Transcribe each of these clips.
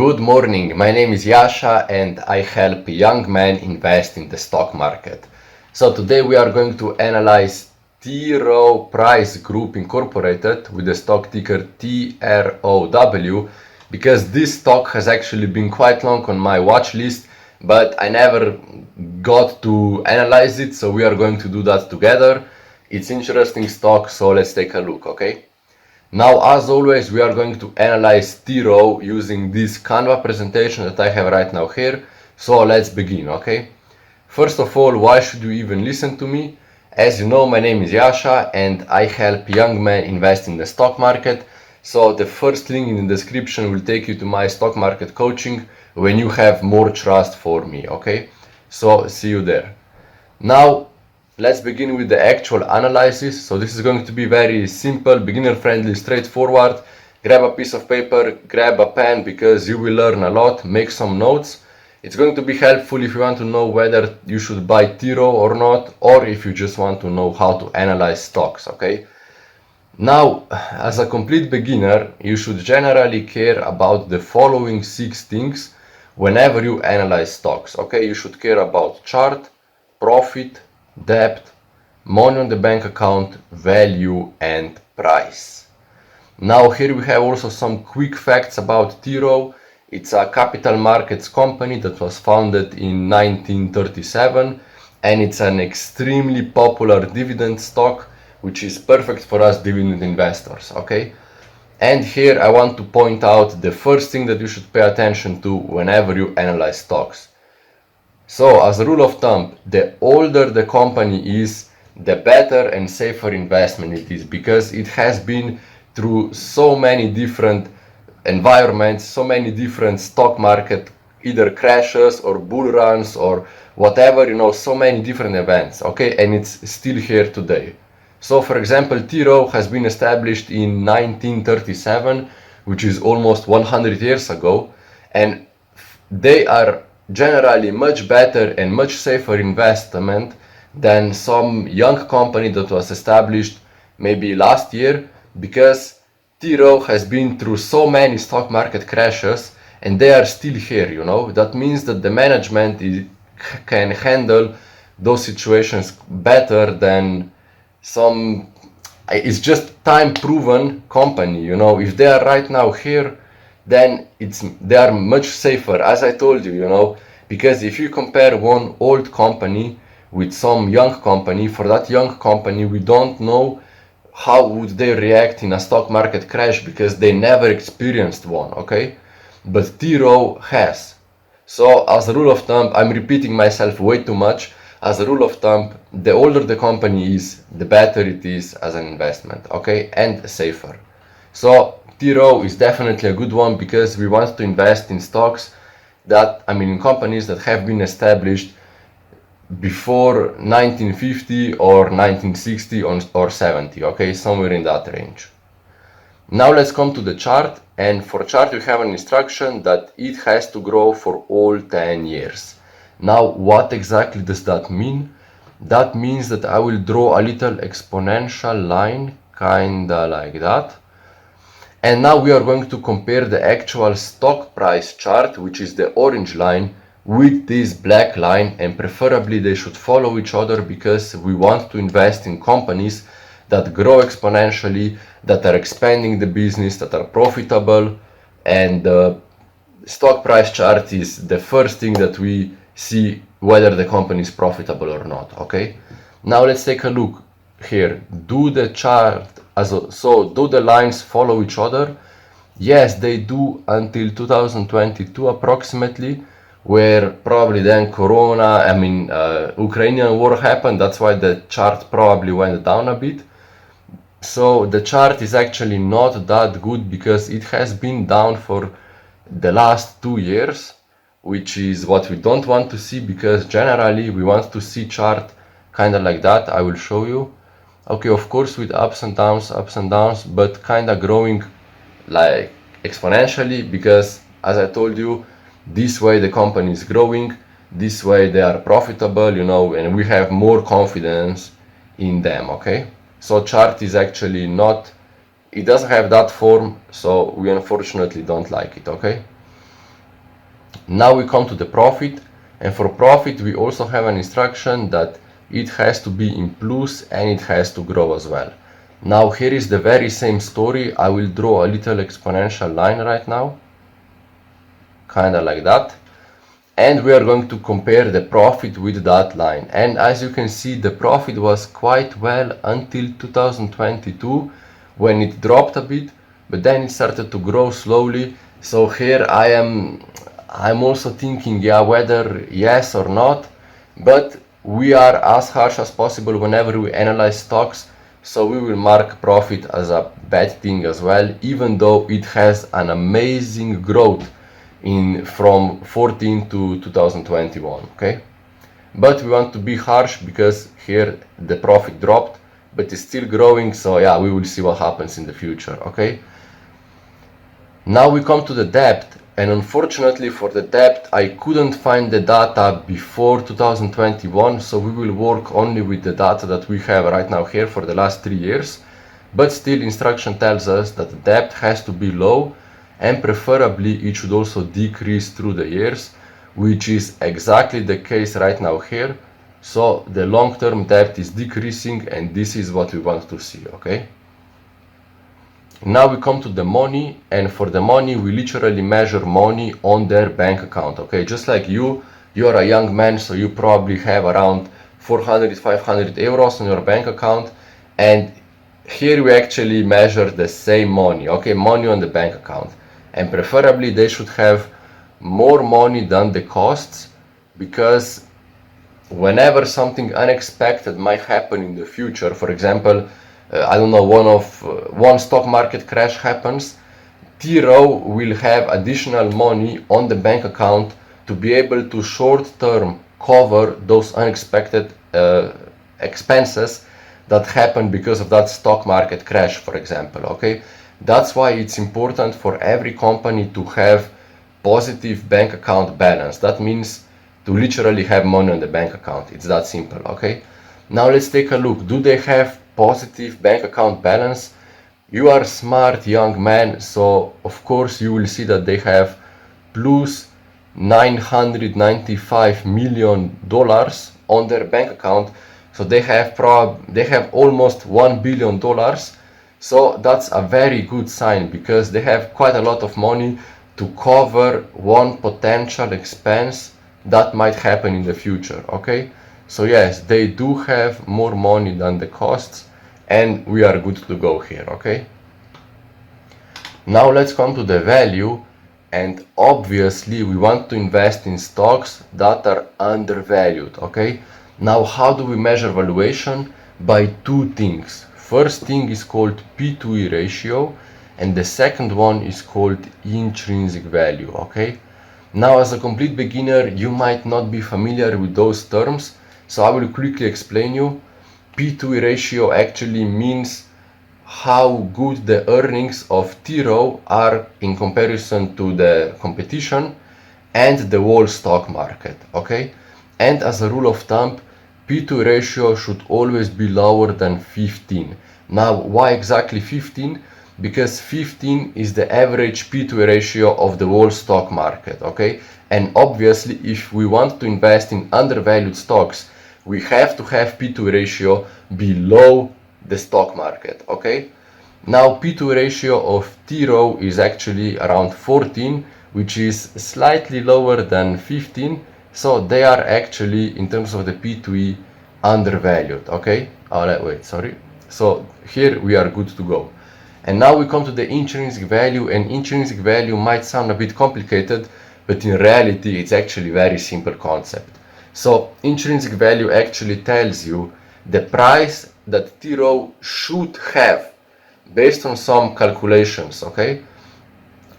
Good morning, my name is Yasha and I help young men invest in the stock market. So today we are going to analyze Rowe Price Group Incorporated with the stock ticker TROW because this stock has actually been quite long on my watch list, but I never got to analyze it, so we are going to do that together. It's interesting stock, so let's take a look, okay? Now, as always, we are going to analyze TROW using this Canva presentation that I have right now here. So let's begin, okay? First of all, why should you even listen to me? As you know, my name is Yasha and I help young men invest in the stock market. So the first link in the description will take you to my stock market coaching when you have more trust for me, okay? So see you there. Now, let's begin with the actual analysis. So this is going to be very simple, beginner friendly, straightforward. Grab a piece of paper, grab a pen because you will learn a lot, make some notes. It's going to be helpful if you want to know whether you should buy TROW or not, or if you just want to know how to analyze stocks, okay? Now, as a complete beginner, you should generally care about the following 6 things whenever you analyze stocks, okay? You should care about chart, profit, debt, money on the bank account, value and price. Now here we have also some quick facts about TROW. It's a capital markets company that was founded in 1937 and it's an extremely popular dividend stock which is perfect for us dividend investors, okay? And here I want to point out the first thing that you should pay attention to whenever you analyze stocks. So, as a rule of thumb, the older the company is, the better and safer investment it is because it has been through so many different environments, so many different stock market, either crashes or bull runs or whatever, so many different events, okay? And it's still here today. So, for example, TROW has been established in 1937, which is almost 100 years ago, and they are generally much better and much safer investment than some young company that was established maybe last year because TROW has been through so many stock market crashes and they are still here, That means that the management can handle those situations better than some, it's just time proven company, If they are right now here, then they are much safer, as I told you, because if you compare one old company with some young company, for that young company we don't know how would they react in a stock market crash because they never experienced one, okay? But TROW has. So as a rule of thumb, I'm repeating myself way too much. As a rule of thumb, the older the company is, the better it is as an investment, okay? And safer. So TROW is definitely a good one because we want to invest in stocks in companies that have been established before 1950 or 1960 or 70, okay, somewhere in that range. Now let's come to the chart, and for chart you have an instruction that it has to grow for all 10 years. Now what exactly does that mean? That means that I will draw a little exponential line, kinda like that. And now we are going to compare the actual stock price chart, which is the orange line, with this black line, and preferably they should follow each other because we want to invest in companies that grow exponentially, that are expanding the business, that are profitable, and the stock price chart is the first thing that we see whether the company is profitable or not, okay? Now let's take a look here. Do the chart so do the lines follow each other? Yes, they do until 2022 approximately, where probably then Ukrainian war happened. That's why the chart probably went down a bit. So the chart is actually not that good because it has been down for the last 2 years, which is what we don't want to see because generally we want to see chart kind of like that. I will show you. Okay, of course with ups and downs, but kind of growing like exponentially because, as I told you, this way the company is growing, this way they are profitable, and we have more confidence in them, okay? So chart is actually not, it doesn't have that form, so we unfortunately don't like it, okay? Now we come to the profit, and for profit we also have an instruction that it has to be in plus and it has to grow as well. Now here is the very same story. I will draw a little exponential line right now, kinda like that, and we are going to compare the profit with that line. And as you can see, the profit was quite well until 2022 when it dropped a bit, but then it started to grow slowly. So here I'm also thinking, yeah, whether yes or not, but we are as harsh as possible whenever we analyze stocks, so we will mark profit as a bad thing as well, even though it has an amazing growth from 14 to 2021, okay? But we want to be harsh because here the profit dropped, but it's still growing, so yeah, we will see what happens in the future, okay? Now we come to the debt, and unfortunately for the debt I couldn't find the data before 2021, so we will work only with the data that we have right now here for the last 3 years. But still, instruction tells us that the debt has to be low, and preferably it should also decrease through the years, which is exactly the case right now here. So the long-term debt is decreasing, and this is what we want to see, okay? Now we come to the money, and for the money we literally measure money on their bank account, okay? Just like you are a young man, so you probably have around 400-500 euros on your bank account, and here we actually measure the same money, okay? Money on the bank account, and preferably they should have more money than the costs, because whenever something unexpected might happen in the future, for example, I don't know, one stock market crash happens, TROW will have additional money on the bank account to be able to short-term cover those unexpected expenses that happen because of that stock market crash, for example, okay? That's why it's important for every company to have positive bank account balance. That means to literally have money on the bank account. It's that simple, okay? Now let's take a look. Do they have positive bank account balance? You are smart young man, so of course you will see that they have plus $995 million on their bank account. So they have almost $1 billion. So that's a very good sign, because they have quite a lot of money to cover one potential expense that might happen in the future, okay? So yes, they do have more money than the costs, and we are good to go here, okay? Now let's come to the value, and obviously we want to invest in stocks that are undervalued, okay? Now how do we measure valuation? By two things. First thing is called P/E ratio, and the second one is called intrinsic value, okay? Now as a complete beginner you might not be familiar with those terms, so I will quickly explain you. P/E ratio actually means how good the earnings of TROW are in comparison to the competition and the whole stock market, okay? And as a rule of thumb, P/E ratio should always be lower than 15. Now why exactly 15? Because 15 is the average P/E ratio of the whole stock market, okay? And obviously if we want to invest in undervalued stocks, we have to have P/E ratio below the stock market, okay? Now P/E ratio of TROW is actually around 14, which is slightly lower than 15, so they are actually, in terms of the P/E, undervalued, okay? Wait, sorry. So here we are good to go. And now we come to the intrinsic value, and intrinsic value might sound a bit complicated, but in reality it's actually a very simple concept. So intrinsic value actually tells you the price that TROW should have based on some calculations, okay?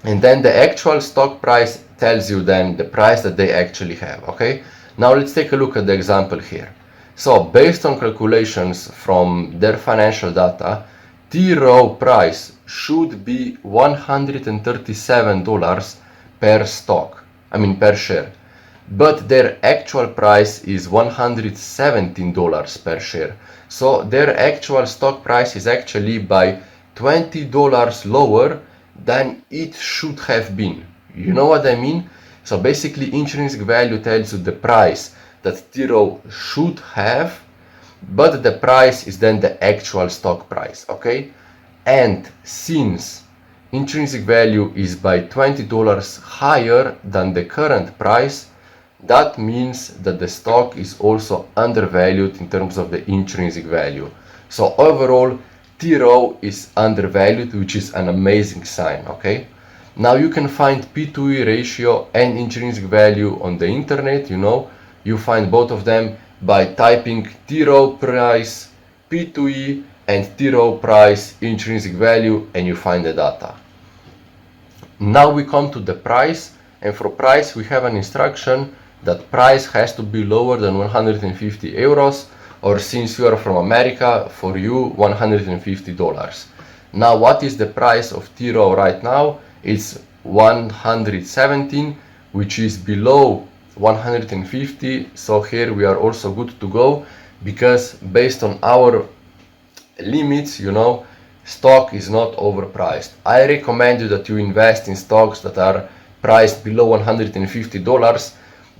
And then the actual stock price tells you then the price that they actually have, okay? Now let's take a look at the example here. So based on calculations from their financial data, TROW price should be $137 per stock, per share. But their actual price is $117 per share. So their actual stock price is actually by $20 lower than it should have been. You know what I mean? So basically intrinsic value tells you the price that TROW should have, but the price is then the actual stock price, okay? And since intrinsic value is by $20 higher than the current price, that means that the stock is also undervalued in terms of the intrinsic value. So overall, TROW is undervalued, which is an amazing sign, okay? Now you can find P/E ratio and intrinsic value on the internet, you find both of them by typing TROW price P/E and TROW price intrinsic value, and you find the data. Now we come to the price, and for price we have an instruction that price has to be lower than 150 euros, or since you are from America, for you $150. Now what is the price of TROW right now? It's 117, which is below 150, so here we are also good to go, because based on our limits, stock is not overpriced. I recommend you that you invest in stocks that are priced below $150,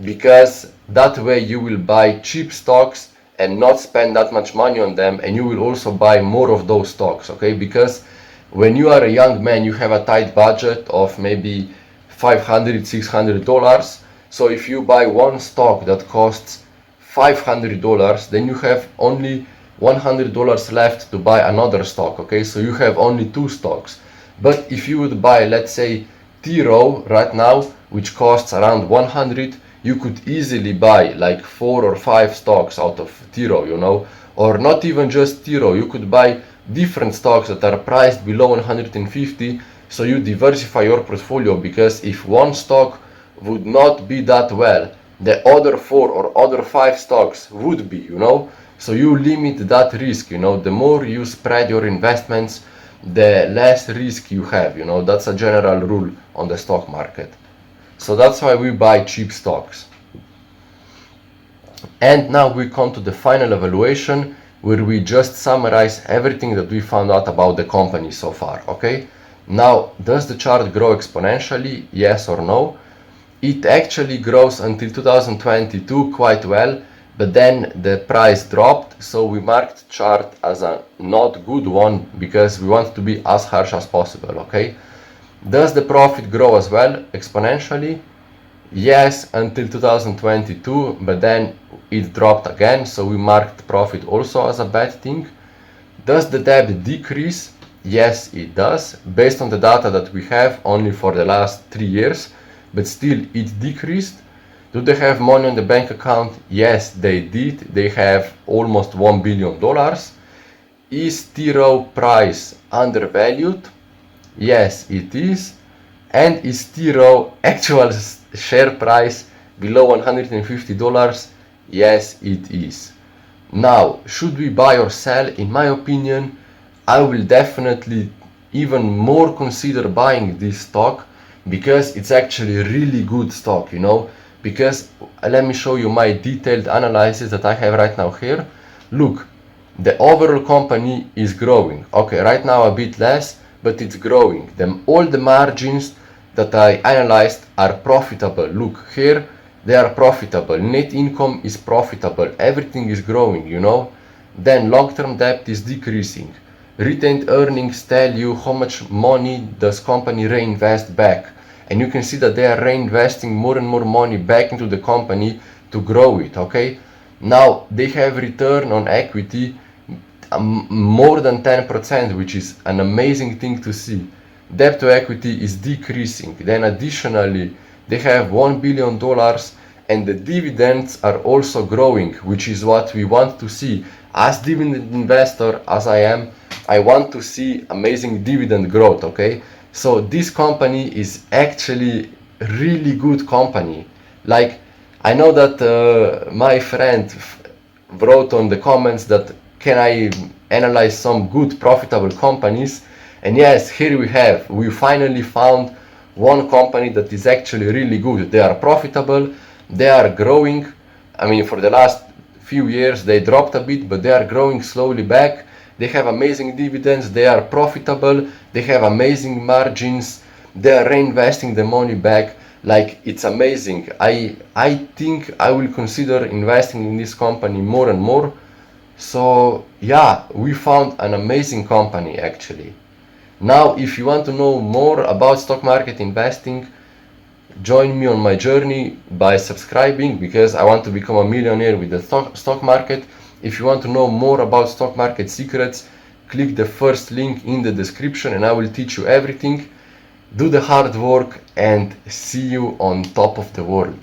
because that way you will buy cheap stocks and not spend that much money on them, and you will also buy more of those stocks, okay? Because when you are a young man, you have a tight budget of maybe $500, $600. So if you buy one stock that costs $500, then you have only $100 left to buy another stock, okay? So you have only two stocks. But if you would buy, let's say, TROW right now, which costs around 100, you could easily buy like 4 or 5 stocks out of TROW, or not even just TROW. You could buy different stocks that are priced below 150, so you diversify your portfolio, because if one stock would not be that well, the other 4 or other 5 stocks would be, so you limit that risk. The more you spread your investments, the less risk you have. That's a general rule on the stock market. So that's why we buy cheap stocks. And now we come to the final evaluation, where we just summarize everything that we found out about the company so far, okay? Now, does the chart grow exponentially? Yes or no? It actually grows until 2022 quite well, but then the price dropped, so we marked the chart as a not good one, because we want to be as harsh as possible, okay? Does the profit grow as well exponentially? Yes, until 2022, but then it dropped again, so we marked profit also as a bad thing. Does the debt decrease? Yes, it does, based on the data that we have only for the last 3 years, but still it decreased. Do they have money on the bank account? Yes, they did. They have almost $1 billion. Is TROW price undervalued? Yes, it is. And is TROW actual share price below $150? Yes, it is. Now, should we buy or sell? In my opinion, I will definitely even more consider buying this stock, because it's actually a really good stock, because let me show you my detailed analysis that I have right now here. Look, the overall company is growing. Okay, right now a bit less, but it's growing. All the margins that I analyzed are profitable. Look here, they are profitable. Net income is profitable. Everything is growing, Then long-term debt is decreasing. Retained earnings tell you how much money does company reinvest back. And you can see that they are reinvesting more and more money back into the company to grow it, okay? Now, they have return on equity more than 10%, which is an amazing thing to see. Debt to equity is decreasing. Then additionally, they have $1 billion, and the dividends are also growing, which is what we want to see. As dividend investor, as I am, I want to see amazing dividend growth, okay? So this company is actually really good company. Like, I know that my friend wrote on the comments that can I analyze some good profitable companies, and yes, here we finally found one company that is actually really good. They are profitable, they are growing. I mean, for the last few years they dropped a bit, but they are growing slowly back. They have amazing dividends, they are profitable, they have amazing margins, they are reinvesting the money back. Like, it's amazing. I think I will consider investing in this company more and more. So yeah, we found an amazing company actually. Now, if you want to know more about stock market investing, join me on my journey by subscribing, because I want to become a millionaire with the stock market. If you want to know more about stock market secrets, click the first link in the description and I will teach you everything. Do the hard work and see you on top of the world.